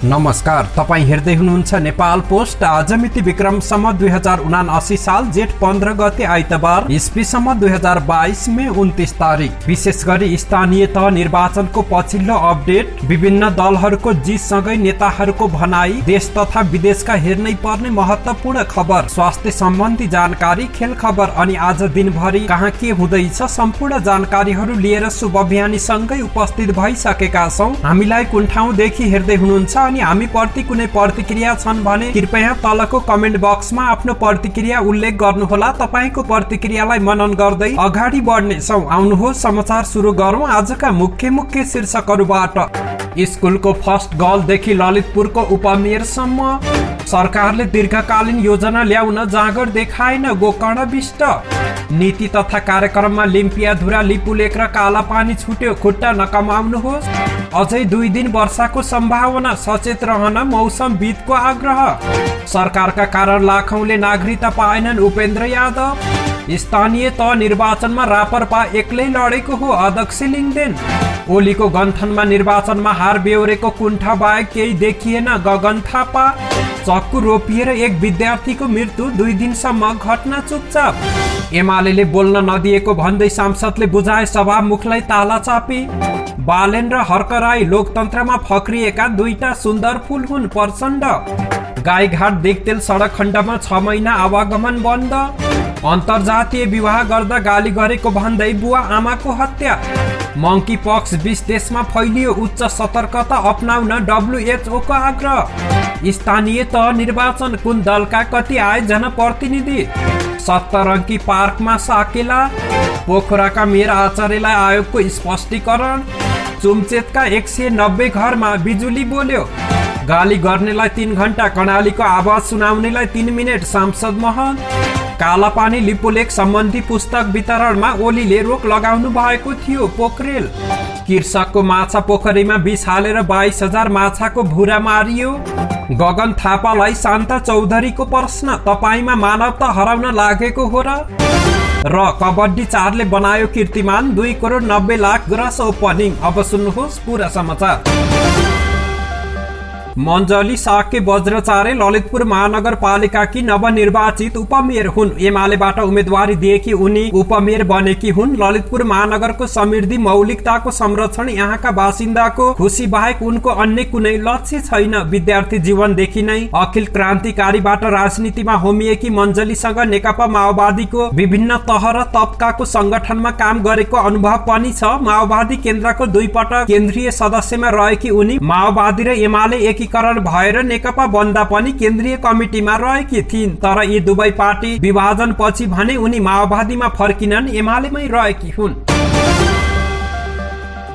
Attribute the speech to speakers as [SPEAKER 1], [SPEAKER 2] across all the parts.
[SPEAKER 1] नमस्कार, तपाईँ हेर्दै हुनुहुन्छ नेपाल पोस्ट। आज मिति विक्रमसम्म 2079 साल जेठ 15 गते आइतबार, इस्वीसम्म 2022 मे 29 तारिक। विशेष गरी स्थानीय तह निर्वाचनको पछिल्लो अपडेट, विभिन्न दलहरूको जितसँगै नेताहरूको भनाई, देश तथा विदेशका हेर्नै पर्ने महत्त्वपूर्ण खबर, स्वास्थ्य सम्बन्धी जानकारी, खेल खबर अनि आज दिनभरि कहाँ के हुँदैछ सम्पूर्ण जानकारीहरू लिएर शुभ बिहानीसँगै उपस्थित भइसकेका छौँ। हामीलाई कुन ठाउँदेखि हेर्दै हुनुहुन्छ अनि हामी प्रति कुनै प्रतिक्रिया छन् भने कृपया तलको कमेन्ट बक्समा आफ्नो प्रतिक्रिया उल्लेख गर्नुहोला। तपाईको प्रतिक्रियालाई मनन गर्दै अगाडि बढ्नेछौँ। आउनुहोस् समाचार सुरु गरौँ आजका मुख्य शीर्षकहरूबाट। स्कुलको फर्स्ट गर्लदेखि ललितपुरको उपमेयरसम्म सरकारले दीर्घकालीन योजना ल्याउन जाँगर देखाएन, गोकर्ण विष्ट। नीति तथा कार्यक्रममा लिम्पियाधुरा, लिपुलेक र कालापानी छुट्यो, खुट्टा नकमाउनुहोस्। अझै 2 दिन वर्षाको सम्भावना, सचेत रहन मौसमविदको आग्रह। सरकारका कारण लाखौंले नागरिकता पाएनन्, उपेन्द्र यादव। स्थानीय तह निर्वाचनमा रापरपा एक्लै लडेको हो, अध्यक्ष लिङ्गदेन। ओलीको गन्थनमा निर्वाचनमा हार बेहोरेको कुण्ठा बाहेक केही देखिएन, गगन थापा। चक्कु रोपिएर एक विद्यार्थीको मृत्यु, 2 दिनसम्म घटना चुपचाप। एमाले बोल्न नदिएको भन्दै सांसदले बुझाए सभामुखलाई ताला चापी। बालेन र हर्कराई लोकतन्त्रमा फक्रिएका 2टा सुन्दर फूल हुन्, प्रचण्ड। गाईघाट दिगतेल सडक खण्डमा 6 महिना आवागमन बन्द। अन्तर्जातीय विवाह गर्दा गाली गरेको भन्दै बुवा आमाको हत्या। मंकी पक्स 20 देशमा फैलियो, उच्च सतर्कता अपनाउन WHO को आग्रह। स्थानीय तह निर्वाचन, कुन दलका कति आए जनप्रतिनिधि। 70 अङ्की पार्कमा साकेला। पोखराका मेयर आचार्यलाई आयोगको स्पष्टीकरण। चुम्चेतका 190 घरमा बिजुली बोल्यो। गाली गर्नेलाई 3 घण्टा, कर्णालीको आवाज सुनाउनेलाई 3 मिनट, सांसद महल। कालापानी लिपुलेक सम्बन्धी पुस्तक वितरणमा ओलीले रोक लगाउनु भएको थियो, पोखरेल। कृषकको माछा पोखरीमा विष हालेर 22,000 माछाको भुरा मारियो। गगन थापालाई शान्ता चौधरीको प्रश्न, तपाईमा मानवता हराउन लागेको हो र कबड्डी 4ले बनायो कीर्तिमान, 2 करोड 90 लाख ग्रस ओपनिङ। अब सुन्नुहोस् पूरा समाचार। मञ्जली साके वज्रचार्य ललितपुर महानगरपालिकाकी नवनिर्वाचित उपमेयर हुन्। एमालेबाट उम्मेदवारी दिएकी उनी उपमेयर बनेकी हुन्। ललितपुर महानगरको समृद्धि, मौलिकताको संरक्षण, यहाँका बासिन्दाको खुशी बाहेक उनको अन्य कुनै लक्ष्य छैन। विद्यार्थी जीवनदेखि नै अखिल क्रान्तिकारीबाट राजनीतिमा होमिएकी मञ्जलीसँग नेकपा माओवादीको विभिन्न तह र तबकाको संगठनमा काम गरेको अनुभव पनि छ। माओवादी केन्द्रको 2 पटक केन्द्रीय सदस्यमा रहेकी उनी माओवादी र एमाले एकीकरण भएर नेकपा बन्दा पनि केन्द्रीय कमिटीमा रहेकी थिइन्। तर यी दुवै पार्टी विभाजन पछि भने उनी माओवादीमा फर्किनन्, एमालेमै रहेकी हुन्।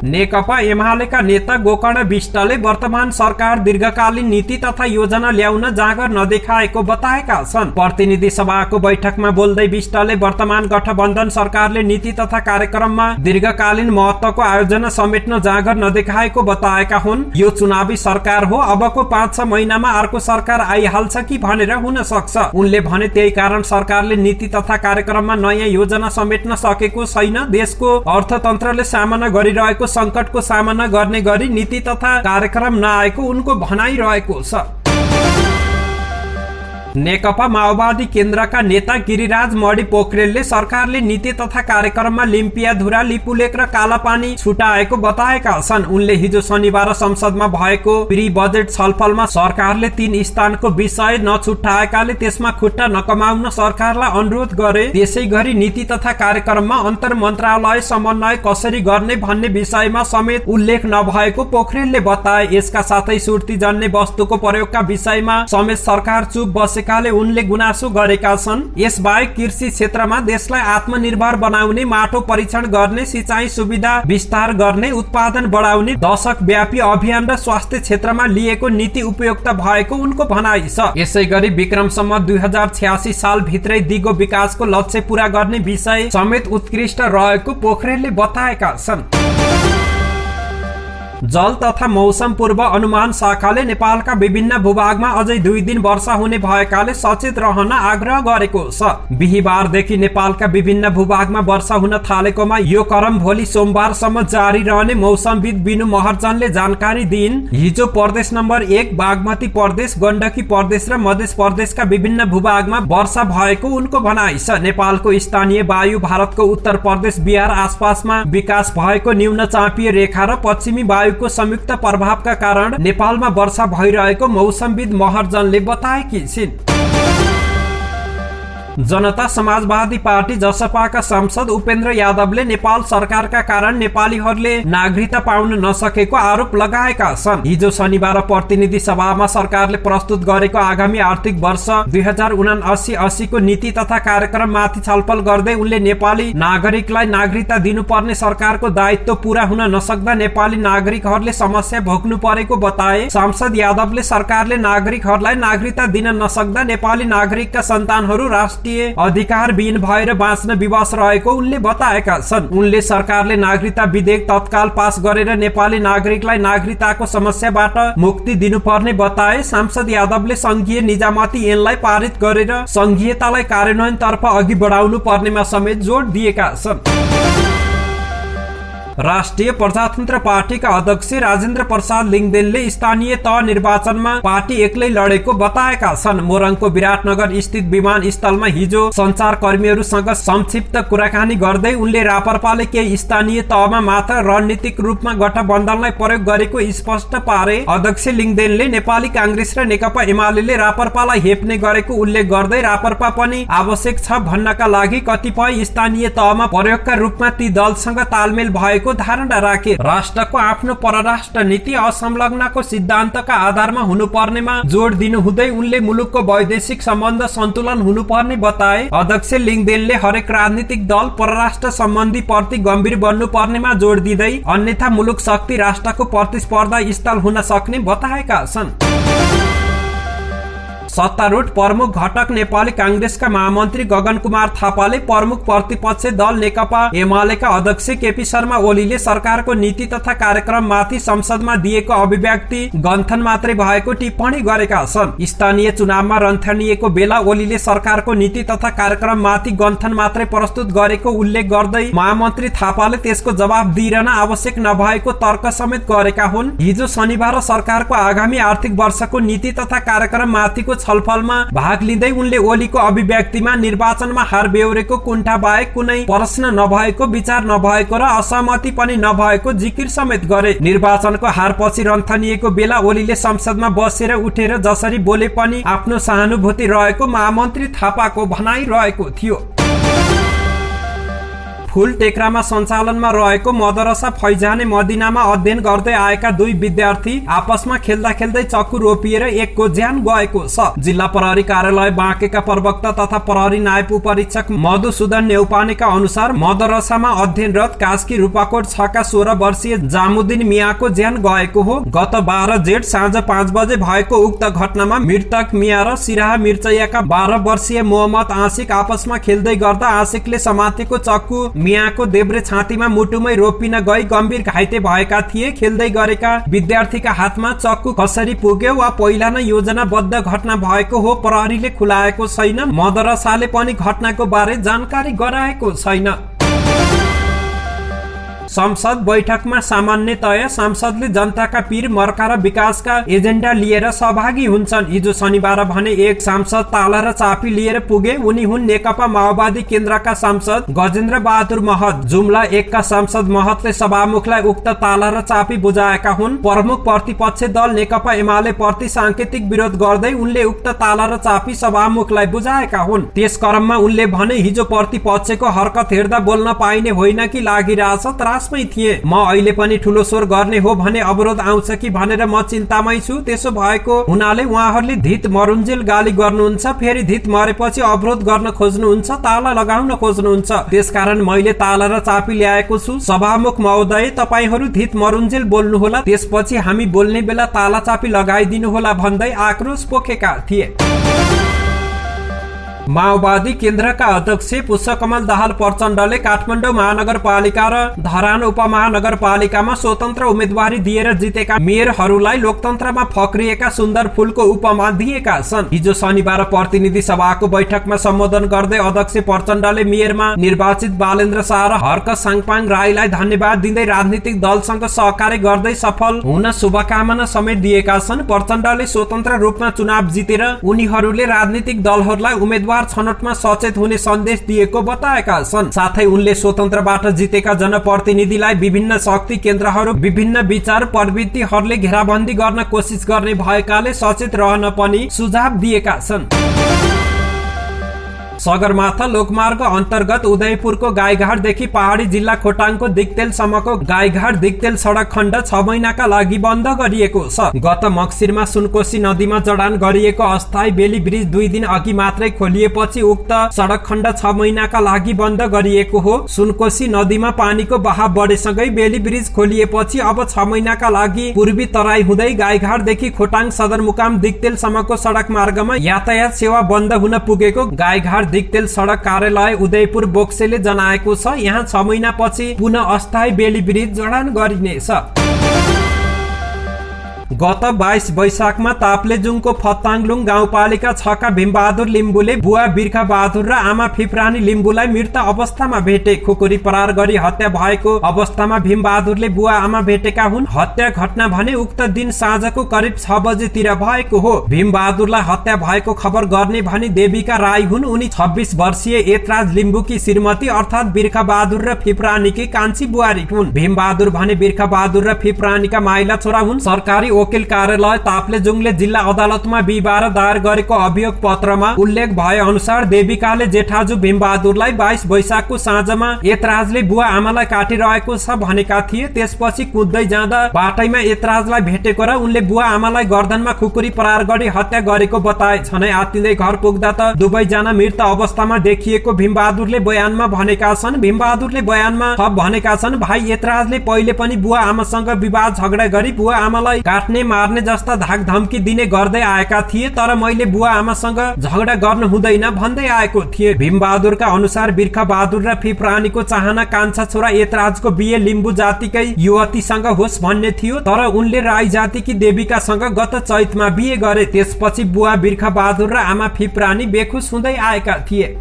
[SPEAKER 1] नेकपा एमालेका नेता गोकर्ण विष्टले वर्तमान सरकार दीर्घकालीन नीति तथा योजना ल्याउन जाँगर नदेखाएको बताएका छन्। प्रतिनिधि सभाको बैठकमा बोल्दै विष्टले वर्तमान गठबन्धन सरकारले नीति तथा कार्यक्रममा दीर्घकालीन महत्त्वको आयोजना समेट्न जाँगर नदेखाएको बताएका हुन्। यो चुनावी सरकार हो, अबको 5-6 महिनामा अर्को सरकार आइहाल्छ कि भनेर हुन सक्छ। उनले भने त्यही कारण सरकारले नीति तथा कार्यक्रममा नयाँ योजना समेट्न सकेको छैन। देशको अर्थतन्त्रले सामना गरिरहेको संकटको सामना गर्ने गरी नीति तथा कार्यक्रम नआएको उनको भनाइरहेको छ। नेकपा माओवादी केन्द्रका नेता गिरिराज मणि पोखरेलले सरकारले नीति तथा कार्यक्रममा लिम्पियाधुरा, लिपुलेक र कालापानी छुटाएको बताएका छन्। उनले हिजो शनिबार संसदमा भएको प्री बजेट छलफलमा सरकारले 3 स्थानको विषय नछुटाएकाले त्यसमा खुट्टा नकमाउन सरकारलाई अनुरोध गरे। त्यसैगरी नीति तथा कार्यक्रममा अन्तर मन्त्रालय समन्वय कसरी गर्ने भन्ने विषयमा समेत उल्लेख नभएको पोखरेलले बताए। यसका साथै सुर्तीजन्य वस्तुको प्रयोगका विषयमा समेत सरकार चुप बसेकाले उनले गुनासो गरेका छन्। यसबाहेक कृषि क्षेत्रमा देशलाई आत्मनिर्भर बनाउने, माटो परीक्षण गर्ने, सिंचाई सुविधा विस्तार गर्ने, उत्पादन बढाउने दशक व्यापी अभियान र स्वास्थ्य क्षेत्रमा लिएको नीति उपयुक्त भएको उनको भनाइ छ। यसैगरी विक्रमसम्म 2086 साल भित्रै दिगो विकासको लक्ष्य पूरा गर्ने विषय समेत उत्कृष्ट रहेको पोखरेलले बताएका छन्। जल तथा मौसम पूर्व अनुमान शाखाले नेपालका विभिन्न भूभागमा अझै 2 दिन वर्षा हुने भएकाले सचेत रहन आग्रह गरेको छ। बिहीबारदेखि नेपालका विभिन्न भूभागमा वर्षा हुन थालेकोमा यो क्रम भोलि सोमबारसम्म जारी रहने मौसमविद बिनु महर्जनले जानकारी दिइन्। हिजो प्रदेश नम्बर 1 बागमती प्रदेश, गण्डकी प्रदेश र मध्य प्रदेशका विभिन्न भूभागमा वर्षा भएको उनको भनाइ छ। नेपालको स्थानीय वायु भारतको उत्तर प्रदेश, बिहार आसपासमा विकास भएको न्यून चापिय रेखा र पश्चिमी वायुको संयुक्त प्रभावका कारण नेपालमा वर्षा भइरहेको मौसमविद महर्जनले बताएकी छिन्। जनता समाजवादी पार्टी जसपाका सांसद उपेन्द्र यादवले नेपाल सरकारका कारण नेपालीहरूले नागरिकता पाउन नसकेको आरोप लगाएका छन्। हिजो शनिबार प्रतिनिधि सभामा सरकारले प्रस्तुत गरेको आगामी आर्थिक वर्ष 2079-80 को नीति तथा कार्यक्रममाथि छलफल गर्दै उनले नेपाली नागरिकलाई नागरिकता दिनुपर्ने सरकारको दायित्व पूरा हुन नसक्दा नेपाली नागरिकहरूले समस्या भोग्नु परेको बताए। सांसद यादवले सरकारले नागरिकहरूलाई नागरिकता दिन नसक्दा नेपाली नागरिकका सन्तानहरू राष्ट्रिय अधिकारविहीन भएर बाँच्न विवश रहेको उनले बताएका छन्। उनले सरकारले नागरिकता विधेयक तत्काल पास गरेर नेपाली नागरिकलाई नागरिकताको समस्याबाट मुक्ति दिनुपर्ने बताए। सांसद यादवले संघीय निजामती ऐनलाई पारित गरेर संघीयतालाई कार्यान्वयनतर्फ अघि बढाउनु पर्नेमा समेत जोड दिएका छन्। राष्ट्रिय प्रजातन्त्र पार्टीका अध्यक्ष राजेन्द्र प्रसाद लिङदेनले स्थानीय तह निर्वाचनमा पार्टी एक्लै लडेको बताएका छन्। मोरङको विराटनगर स्थित विमानस्थलमा हिजो सञ्चारकर्मीहरूसँग संक्षिप्त कुराकानी गर्दै उनले रापरपाले केही स्थानीय तहमा मात्र रणनीतिक रूपमा गठबन्धनलाई प्रयोग गरेको स्पष्ट पारे। अध्यक्ष लिङदेनले नेपाली कांग्रेस र नेकपा एमाले रापरपालाई हेप्ने गरेको उल्लेख गर्दै रापरपा पनि आवश्यक छ भन्नका लागि कतिपय स्थानीय तहमा प्रयोगका रूपमा ती दलसँग तालमेल भएको धारणा राखे। राष्ट्रको आफ्नो परराष्ट्र नीति असंलग्नको सिद्धान्तका आधारमा हुनुपर्नेमा जोड दिनुहुँदै उनले मुलुकको वैदेशिक सम्बन्ध सन्तुलन हुनुपर्ने बताए। अध्यक्ष लिङदेनले हरेक राजनीतिक दल परराष्ट्र सम्बन्धी प्रति गम्भीर बन्नुपर्नेमा जोड दिँदै अन्यथा मुलुक शक्ति राष्ट्रको प्रतिस्पर्धा स्थल हुन सक्ने बताएका छन्। सत्तारूढ प्रमुख घटक नेपाली कांग्रेसका महामन्त्री गगन कुमार थापाले प्रमुख प्रतिपक्ष दल नेकपा एमालेका अध्यक्ष केपी शर्मा ओलीले सरकारको नीति तथा कार्यक्रममाथि संसदमा दिएको अभिव्यक्ति गन्थन मात्रै भएको टिप्पणी गरेका छन्। स्थानीय चुनावमा रन्थनिएको बेला ओलीले सरकारको नीति तथा कार्यक्रममाथि गन्थन मात्रै प्रस्तुत गरेको उल्लेख गर्दै महामन्त्री थापाले त्यसको जवाब दिइरहन आवश्यक नभएको तर्क समेत गरेका हुन्। हिजो शनिबार सरकारको आगामी आर्थिक वर्षको नीति तथा कार्यक्रममाथिको छलफलमा भाग लिँदै उनले ओलीको अभिव्यक्तिमा निर्वाचनमा हार बेहोरेको कुण्ठा बाहेक कुनै प्रश्न नभएको, विचार नभएको र असहमति पनि नभएको जिकिर समेत गरे। निर्वाचनको हारपछि रन्थनिएको बेला ओलीले संसदमा बसेर उठेर जसरी बोले पनि आफ्नो सहानुभूति रहेको महामन्त्री थापाको भनाइ रहेको थियो। फूल टेक्रामा सञ्चालनमा रहेको मदरसा फैजाने मदिनामा अध्ययन गर्दै आएका 2 विद्यार्थी आपसमा खेल्दा खेल्दै चक्कु रोपिएर एकको ज्यान गएको छ। जिल्ला प्रहरी कार्यालय बाँकेका प्रवक्ता तथा प्रहरी नायब उपरीक्षक मधुसूदन नेउपानेका अनुसार मदरसामा अध्ययनरत कास्की रूपाकोट 6 का 16 वर्षीय जामुद्दिन मियाको ज्यान गएको हो। गत 12 जेठ साँझ 5 बजे भएको उक्त घटनामा मृतक मिया र सिराहा मिर्चैयाका 12 वर्षीय मोहम्मद आशिक आपसमा खेल्दै गर्दा आशिकले समातेको चक्कु मियाको देब्रे छातीमा मुटुमै रोपिन गई गम्भीर घाइते भएका थिए। खेल्दै गरेका विद्यार्थीका हातमा चक्कु कसरी पुग्यो वा पहिला नै योजनाबद्ध घटना भएको हो प्रहरीले खुलाएको छैन। मदरसाले पनि घटनाको बारे जानकारी गराएको छैन। संसद बैठकमा सामान्यतया सांसदले जनताका पीर मर्का र विकासका एजेन्डा लिएर सहभागी हुन्छन्। हिजो शनिबार भने एक सांसद ताला र चापी लिएर पुगे। उनी हुन् नेकपा माओवादी केन्द्रका सांसद गजेन्द्र बहादुर महत। जुम्ला 1 का सांसद महतले सभामुखलाई उक्त ताला र चापी बुझाएका हुन्। प्रमुख प्रतिपक्ष दल नेकपा एमाले प्रति सांकेतिक विरोध गर्दै उनले उक्त ताला र चापी सभामुखलाई बुझाएका हुन्। त्यस क्रममा उनले भने हिजो प्रतिपक्षको हरकत हेर्दा बोल्न पाइने होइन कि लागिरहेछ त्रासमै थिए। म अहिले पनि ठुलो स्वर गर्ने हो भने अवरोध आउँछ कि भनेर म चिन्तामै छु। त्यसो भएको हुनाले उहाँहरूले धित मरुन्जेल गाली गर्नुहुन्छ, फेरि धित मरेपछि अवरोध गर्न खोज्नुहुन्छ, ताला लगाउन खोज्नुहुन्छ। त्यसकारण मैले ताला र चापी ल्याएको छु। सभामुख महोदय, तपाईहरू धित मरुन्जेल बोल्नुहोला, त्यसपछि हामी बोल्ने बेला ताला चापी लगाइदिनु होला भन्दै आक्रोश पोखेका थिए। माओवादी केन्द्रका अध्यक्ष पुष्पकमल दाहाल प्रचण्डले काठमाडौँ महानगरपालिका र धरान उपमहानगरपालिकामा स्वतन्त्र उम्मेदवारी दिएर जितेका मेयरहरूलाई लोकतन्त्रमा फक्रिएका सुन्दर फूलको उपमा दिएका छन्। हिजो शनिबार प्रतिनिधि सभाको बैठकमा सम्बोधन गर्दै अध्यक्ष प्रचण्डले मेयरमा निर्वाचित बालेन्द्र शाह र हर्क साङपाङ राईलाई धन्यवाद दिँदै राजनीतिक दलसँग सहकार्य गर्दै सफल हुन शुभकामना समेत दिएका छन्। प्रचण्डले स्वतन्त्र रूपमा चुनाव जितेर उनीहरूले राजनीतिक दलहरूलाई उम्मेदवार छनौटमा सचेत हुने सन्देश दिएको बताएका छन्। साथै उनले स्वतन्त्रबाट जितेका जनप्रतिनिधिलाई विभिन्न शक्ति केन्द्रहरू विभिन्न विचार प्रवृत्तिहरूले घेराबन्दी गर्न कोसिस गर्ने भएकाले सचेत रहन पनि सुझाव दिएका छन्। सगरमाथा लोकमार्ग अन्तर्गत उदयपुरको गाईघाटदेखि पहाडी जिल्ला खोटाङको दिक्तेलसम्मको गाईघाट दिक्तेल सडक खण्ड 6 महिनाका लागि बन्द गरिएको छ। गत मक्सिरमा सुनकोशी नदीमा जडान गरिएको अस्थायी बेली ब्रिज 2 दिन अघि मात्रै खोलिएपछि उक्त सडक खण्ड 6 महिनाका लागि बन्द गरिएको हो। सुनकोशी नदीमा पानीको बहाव बढेसँगै बेली ब्रिज खोलिएपछि अब 6 महिनाका लागि पूर्वी तराई हुँदै गाईघाटदेखि खोटाङ सदरमुकाम दिक्तेलसम्मको सडक मार्गमा यातायात सेवा बन्द हुन पुगेको गाईघाट दिक्तेल सडक कार्यालय उदयपुर बोक्सेले जनाएको छ। यहाँ 6 महिनापछि पुनः अस्थायी बेली ब्रिज जडान गरिनेछ। गत 22 वैशाखमा ताप्लेजुङको फताङलुङ गाउँपालिका 6 का भीमबहादुर लिम्बुले बुवा बिर्खा बहादुर र आमा फिप्रानी लिम्बुलाई मृत अवस्थामा भेटे। खुकुरी परार गरी हत्या भएको अवस्थामा भीमबहादुरले बुवा आमा भेटेका हुन्। हत्या घटना भने उक्त दिन साँझको करिब 6 बजेतिर भएको हो। भीमबहादुरलाई हत्या भएको खबर गर्ने भनी देविका राई हुन्। उनी 26 वर्षीय एतराज लिम्बुकी श्रीमती अर्थात बिर्खा बहादुर र फिप्रानीकी कान्छी बुहारी हुन्। भीमबहादुर भने बिर्खा बहादुर र फिप्रानीका माइला छोरा हुन्। सरकारी वकिल कार्यालय ताप्लेजुङले जिल्ला अदालतमा बिहिबार दायर गरेको अभियोग पत्रमा उल्लेख भए अनुसार देविकाले जेठाजु भीमबहादुरलाई 22 वैशाखको साँझमा एतराजले बुवा आमालाई काटिरहेको छ भनेका थिए। त्यसपछि कुद्दै जाँदा बाटैमा एतराजलाई भेटेको र उनले बुवा आमालाई गर्दनमा खुकुरी परार गरी हत्या गरेको बताए। छनै आत्तिँदै घर पुग्दा त दुवैजना मृत अवस्थामा देखिएको भीमबहादुरले बयानमा भनेका छन्। भीमबहादुरले बयानमा थप भनेका छन्, भाइ एतराजले पहिले पनि बुवा आमासँग विवाद झगडा गरी बुवा आमालाई काट्ने मार्ने जस्ता धाक धम्की दिने गर्दै आएका थिए, तर मैले बुवा आमासँग झगडा गर्नु हुँदैन भन्दै आएको थिए। भीमबहादुरका अनुसार बिर्खा बहादुर र फिप्रानीको चाहना कान्छा छोरा एतराजको बिहे लिम्बू जातिकै युवतीसँग होस् भन्ने थियो, तर उनले राई जातिकी देविकासँग गत चैतमा बिहे गरे। त्यसपछि बुवा बिर्खा बहादुर र आमा फिप्रानी बेखुस हुँदै आएका थिए।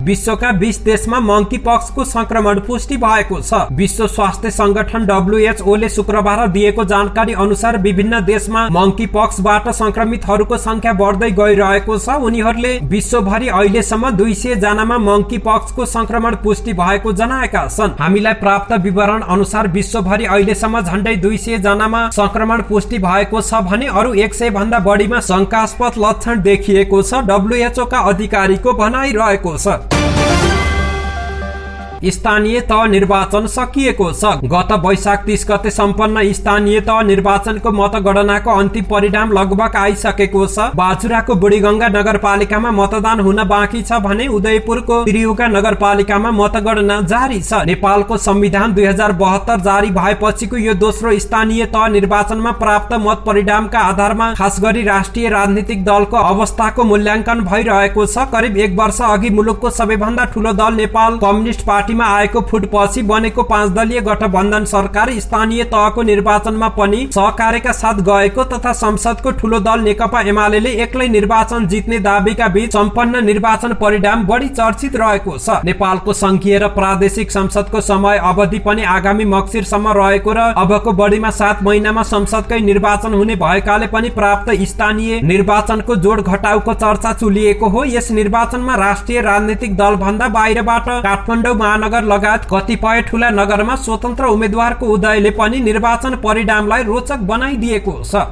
[SPEAKER 1] विश्वका 20 देशमा मंकी पक्सको संक्रमण पुष्टि भएको छ। विश्व स्वास्थ्य संगठन WHO ले शुक्रबार दिएको जानकारी अनुसार विभिन्न देशमा मंकी पक्सबाट संक्रमितहरूको संख्या बढ्दै गइरहेको छ। उनीहरूले विश्वभरि अहिलेसम्म 200 जनामा मंकी पक्सको संक्रमण पुष्टि भएको जनाएका छन्। हामीलाई प्राप्त विवरण अनुसार विश्वभरि अहिलेसम्म झण्डै 200 जनामा संक्रमण पुष्टि भएको छ भने अरु 100 भन्दा बढीमा शंकास्पद लक्षण देखिएको छ। WHO का अधिकारीको भनाइरहेको छ। स्थानीय तह निर्वाचन सकिएको छ। गत वैशाख 30 गते सम्पन्न स्थानीय तह निर्वाचनको मतगणनाको अन्तिम परिणाम लगभग आइसकेको छ। बाजुराको बुढीगंगा नगरपालिकामा मतदान हुन बाँकी छ भने उदयपुरको त्रियुगा नगरपालिकामा मतगणना जारी छ। नेपालको संविधान 2072 जारी भएपछिको यो दोस्रो स्थानीय तह निर्वाचनमा प्राप्त मत परिणामका आधारमा खास गरी राष्ट्रिय राजनीतिक दलको अवस्थाको मूल्याङ्कन भइरहेको छ। करिब 1 वर्ष अघि मुलुकको सबैभन्दा ठूलो दल नेपाल कम्युनिस्ट पार्टी आएको फुटपछि बनेको 5 दलीय गठबन्धन सरकार स्थानीय तहको निर्वाचनमा पनि सहकार्यका साथ गएको तथा संसदको ठूलो दल नेकपा एमालेले एक्लै निर्वाचन जित्ने दाबीका बीच सम्पन्न निर्वाचन परिणाम बढी चर्चित रहेको छ। नेपालको संघीय र प्रादेशिक संसदको समय अवधि पनि आगामी मक्सिरसम्म रहेको र अबको बढीमा 7 महिनामा संसदकै निर्वाचन हुने भएकाले पनि प्राप्त स्थानीय निर्वाचनको जोड घटाउको चर्चा चुलिएको हो। यस निर्वाचनमा राष्ट्रिय राजनीतिक दल भन्दा बाहिरबाट काठमाडौँ नगर लगायत कतिपय ठूला नगरमा स्वतन्त्र उम्मेद्वारको उदयले पनि निर्वाचन परिणामलाई रोचक बनाइदिएको छ।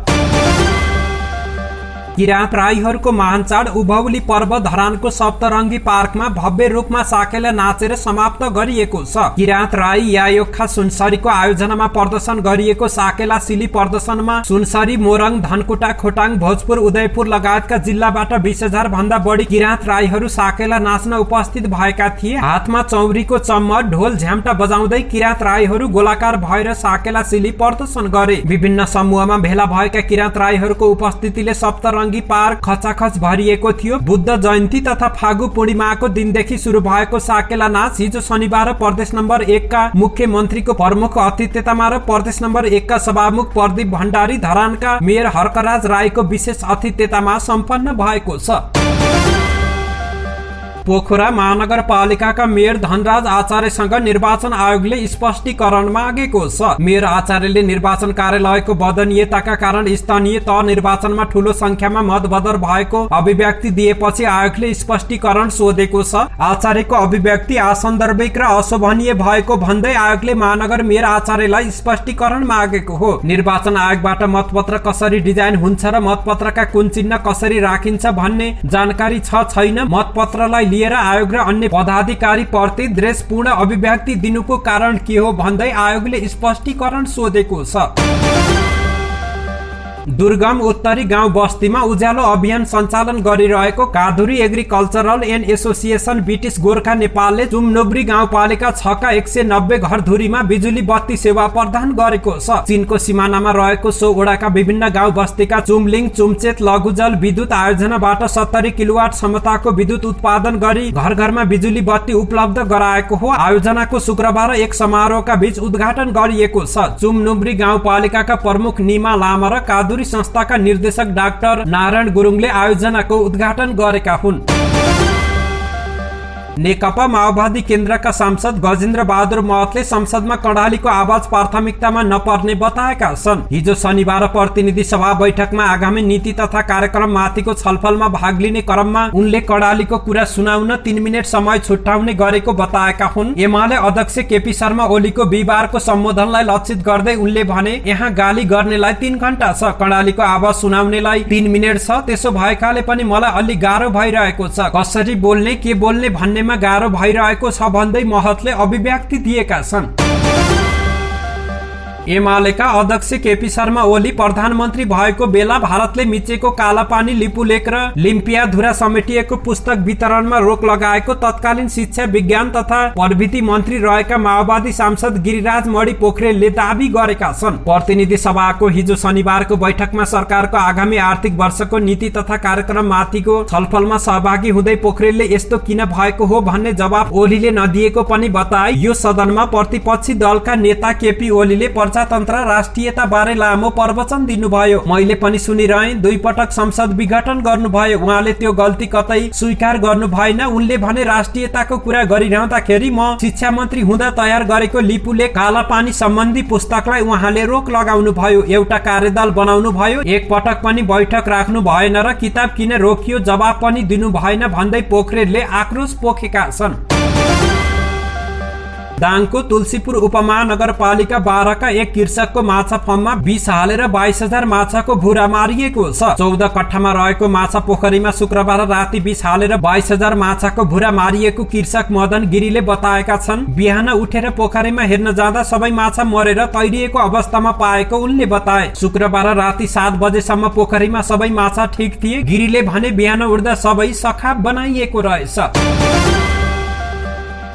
[SPEAKER 1] किराँत राईहरूको महान चाड उभौली पर्व धरानको सप्तरङ्गी पार्कमा भव्य रूपमा साकेला नाचेर समाप्त गरिएको छ। किराँत राई यायोखा सुनसरीको आयोजनामा प्रदर्शन गरिएको साकेला सिली प्रदर्शनमा सुनसरी, मोरङ, धनकुटा, खोटाङ, भोजपुर, उदयपुर लगायतका जिल्लाबाट 20,000 भन्दा बढी किराँत राईहरू साकेला नाच्न उपस्थित भएका थिए। हातमा चौरीको चम्मट, ढोल झ्याम्टा बजाउँदै किराँत राईहरू गोलाकार भएर साकेला सिली प्रदर्शन गरे। विभिन्न समूहमा भेला भएका किराँत राईहरूको उपस्थितिले सप्तरङ्गी नारङ्गी पार्क खचाखच भरिएको थियो। बुद्ध जयन्ती तथा फागु पूर्णिमाको दिनदेखि शुरू भएको साकेला नाच हिजो शनिबार प्रदेश नम्बर 1 का मुख्यमन्त्रीको प्रमुख अतिथितामा र प्रदेश नम्बर 1 का सभामुख प्रदीप भण्डारी, धरानका मेयर हर्कराज राईको विशेष अतिथितामा सम्पन्न भएको छ। पोखरा महानगरपालिकाका मेयर धनराज आचार्यसँग निर्वाचन आयोगले स्पष्टीकरण मागेको छ। मेयर आचार्यले निर्वाचन कार्यालयको बदनीयताका कारण स्थानीय तह निर्वाचनमा ठूलो संख्यामा मतबदर भएको अभिव्यक्ति दिएपछि आयोगले स्पष्टीकरण सोधेको छ। आचार्यको अभिव्यक्ति असन्दर्भिक र अशोभनीय भएको भन्दै आयोगले महानगर मेयर आचार्यलाई स्पष्टीकरण मागेको हो। निर्वाचन आयोगबाट मतपत्र कसरी डिजाइन हुन्छ र मतपत्रका कुन चिन्ह कसरी राखिन्छ भन्ने जानकारी छ छैन, मतपत्रलाई लिएर आयोग र अन्य पदाधिकारी प्रति द्वेषपूर्ण अभिव्यक्ति दिनुको कारण के हो भन्दै आयोगले स्पष्टीकरण सोधेको छ। दुर्गम उत्तरी गाउँ बस्तीमा उज्यालो अभियान सञ्चालन गरिरहेको काधुरी agricultural and association British Gorkha नेपालले चुमनोब्री गाउँपालिका 6 का 190 घरधुरीमा बिजुली बत्ती सेवा प्रदान गरेको छ। चीनको सिमानामा रहेको सो वडाका विभिन्न गाउँ बस्तीका चुमलिङ चुमचेत लघुजल विद्युत आयोजनाबाट 70 किलोवाट क्षमताको विद्युत उत्पादन गरी घर घरमा बिजुली बत्ती उपलब्ध गराएको हो। आयोजनाको शुक्रबार एक समारोहका बीच उद्घाटन गरिएको छ। चुमनोब्री गाउँपालिकाका प्रमुख निमा लामा र काधुरी संस्थाका निर्देशक डाक्टर नारायण गुरुङले आयोजनाको उद्घाटन गरेका हुन्। नेकपा माओवादी केन्द्रका सांसद गजेन्द्र बहादुर महतले संसदमा कर्णालीको आवाज प्राथमिकतामा नपर्ने बताएका छन्। हिजो शनिबार प्रतिनिधि सभा बैठकमा आगामी नीति तथा कार्यक्रम माथिको छलफलमा भाग लिने क्रममा उनले कर्णालीको कुरा सुनाउन 3 मिनेट समय छुट्याउने गरेको बताएका हुन्। एमाले अध्यक्ष केपी शर्मा ओलीको बिहिबारको सम्बोधनलाई लक्षित गर्दै उनले भने, यहाँ गाली गर्नेलाई 3 घण्टा छ, कर्णालीको आवाज सुनाउनेलाई 3 मिनेट छ। त्यसो भएकाले पनि मलाई अलि गाह्रो भइरहेको छ, कसरी बोल्ने के बोल्ने भन्ने गाह्रो भइरहेको छ भन्दै महतले अभिव्यक्ति दिएका छन्। एमालेका अध्यक्ष केपी शर्मा ओली प्रधानमन्त्री भएको बेला भारतले मिचेको कालापानी लिपुलेक र लिम्पियाधुरा समेटिएको पुस्तक वितरणमा रोक लगाएको तत्कालीन शिक्षा विज्ञान तथा प्रविधि मन्त्री रहेका माओवादी सांसद गिरिराज मणि पोखरेलले दावी गरेका छन्। प्रतिनिधि सभाको हिजो शनिबारको बैठकमा सरकारको आगामी आर्थिक वर्षको नीति तथा कार्यक्रम माथिको छलफलमा सहभागी हुँदै पोखरेलले यस्तो किन भएको हो भन्ने जवाब ओलीले नदिएको पनि बताए। यो सदनमा प्रतिपक्षी दलका नेता केपी ओलीले प्रजातन्त्र राष्ट्रियता बारे लामो प्रवचन दिनुभयो। मैले पनि सुनिरहे, 2 पटक संसद विघटन गर्नुभयो, उहाँले त्यो गल्ती कतै स्वीकार गर्नु भएन। उनले भने राष्ट्रियताको कुरा गरिरहँदाखेरि म शिक्षा मन्त्री हुँदा तयार गरेको लिपुलेक कालापानी सम्बन्धी पुस्तकलाई उहाँले रोक लगाउनु भयो, एउटा कार्यदल बनाउनु भयो, एक पटक पनि बैठक राख्नु भएन र किताब किन रोकियो जवाब पनि दिनु भएन भन्दै पोखरेलले आक्रोश पोखेका छन्। दाङको तुलसीपुर उपमहानगरपालिका 12 का एक कृषकको माछा फर्ममा 20 हालेर 22,000 माछाको भुरा मारिएको छ। 14 कट्ठामा रहेको माछा पोखरीमा शुक्रबार राति 20 हालेर 22,000 माछाको भुरा मारिएको कृषक मदन गिरीले बताएका छन्। बिहान उठेर पोखरीमा हेर्न जाँदा सबै माछा मरेर तैरिएको अवस्थामा पाएको उनले बताए। शुक्रबार राति 7 बजेसम्म पोखरीमा सबै माछा ठिक थिए। गिरीले भने बिहान उठ्दा सबै सखाप बनाइएको रहेछ।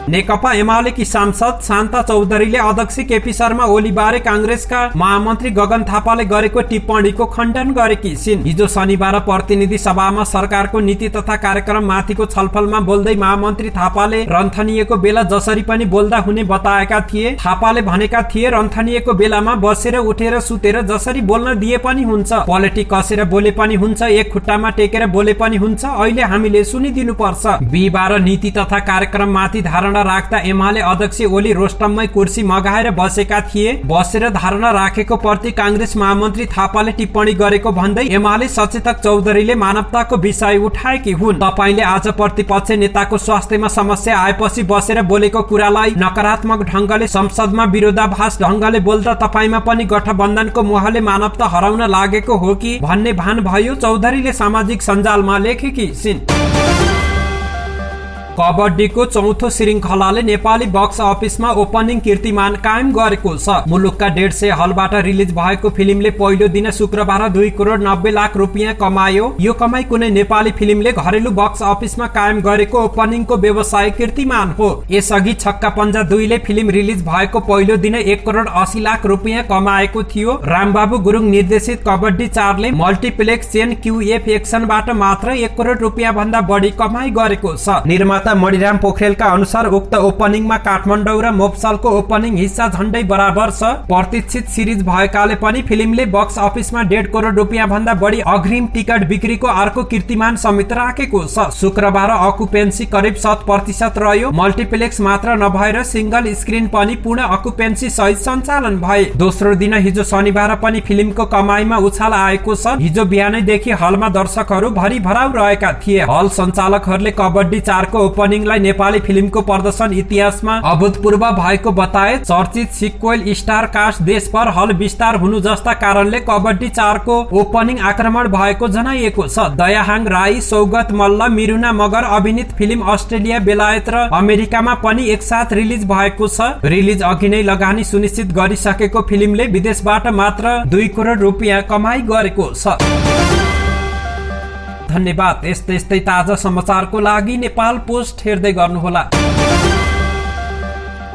[SPEAKER 1] नेकपा एमालेकी सांसद शान्ता चौधरीले अध्यक्ष केपी शर्मा ओली बारे कांग्रेसका महामन्त्री गगन थापाले गरेको टिप्पणीको खण्डन गरेकी छिन्। हिजो शनिबार प्रतिनिधि सभामा सरकारको नीति तथा कार्यक्रम माथिको छलफलमा बोल्दै महामन्त्री थापाले रन्थनिएको बेला जसरी पनि बोल्दा हुने बताएका थिए। थापाले भनेका थिए, रन्थनिएको बेलामा बसेर उठेर सुतेर जसरी बोल्न दिए पनि हुन्छ, पोलिटिक कसेर बोले पनि हुन्छ, एक खुट्टामा टेकेर बोले पनि हुन्छ, अहिले हामीले सुनिदिनु पर्छ। बिहिबार नीति तथा कार्यक्रम माथि धारणा राख्दा एमाले अध्यक्ष ओली रोस्टममै कुर्सी मगाएर बसेका थिए। बसेर धारणा राखेको प्रति कांग्रेस महामन्त्री थापाले टिप्पणी गरेको भन्दै एमाले सचेतक चौधरीले मानवताको विषय उठाएकी हुन्। तपाईले आज प्रतिपक्ष नेताको स्वास्थ्यमा समस्या आएपछि बसेर बोलेको कुरालाई नकारात्मक ढंगले संसदमा विरोधाभास ढंगले बोल्दा तपाईमा पनि गठबन्धनको मोहले मानवता हराउन लागेको हो कि भन्ने भान भयो, चौधरीले सामाजिक सञ्जालमा लेखेकी छिन्। कबड्डीको चौथो श्रृङ्खलाले नेपाली बक्स अफिसमा ओपनिङ कीर्तिमान कायम गरेको छ। मुलुकका 150 हलबाट रिलिज भएको फिल्मले पहिलो दिन शुक्रबार 2 करोड 90 लाख रुपियाँ कमायो। यो कमाई कुनै नेपाली फिल्मले घरेलु बक्स अफिसमा कायम गरेको ओपनिङको व्यवसायिक कीर्तिमान हो। यसअघि छक्का पञ्जा 2 ले फिल्म रिलिज भएको पहिलो दिन 1 करोड 80 लाख रुपियाँ कमाएको थियो। रामबाबु गुरुङ निर्देशित कबड्डी 4 ले मल्टिप्लेक्स चेन क्युएफ एक्सनबाट मात्र 1 करोड रुपियाँ भन्दा बढी कमाई गरेको छ। निर्माता मणिराम पोखरेलका अनुसार उक्त ओपनिङमा काठमाडौँ र मोपसालको ओपनिङ हिस्सा झण्डै बराबर छ। प्रतीक्षित सिरिज भएकाले पनि फिल्मले बक्स अफिसमा 1.5 करोड रुपियाँ भन्दा बढी अग्रिम टिकट बिक्रीको अर्को कीर्तिमान समेत राखेको छ। शुक्रबार अकुपेन्सी करिब 100% रह्यो। मल्टिप्लेक्स मात्र नभएर सिंगल स्क्रिन पनि पूर्ण अकुपेन्सी सहित सञ्चालन भए। दोस्रो दिन हिजो शनिबार पनि फिल्मको कमाईमा उछाल आएको छ। हिजो बिहानैदेखि हलमा दर्शकहरू भरि भराउ रहेका थिए। हल सञ्चालकहरूले कबड्डी 4 को ओपनिङलाई नेपाली फिल्मको प्रदर्शन इतिहासमा अभूतपूर्व भएको बताए। चर्चित सिक्वेल स्टार कास्ट देशभर हल विस्तार हुनु जस्ता कारणले कबड्डी 4 को ओपनिङ आक्रमण भएको जनाइएको छ। दयाहाङ राई, सौगत मल्ल, मिरुना मगर अभिनीत फिल्म अस्ट्रेलिया, बेलायत र अमेरिकामा पनि एकसाथ रिलिज भएको छ। रिलिज अघि नै लगानी सुनिश्चित गरिसकेको फिल्मले विदेशबाट मात्र 2 करोड रुपियाँ कमाई गरेको छ। धन्यवाद। यस्तै ताजा समाचारको लागि नेपाल पोस्ट हेर्दै गर्नुहोला।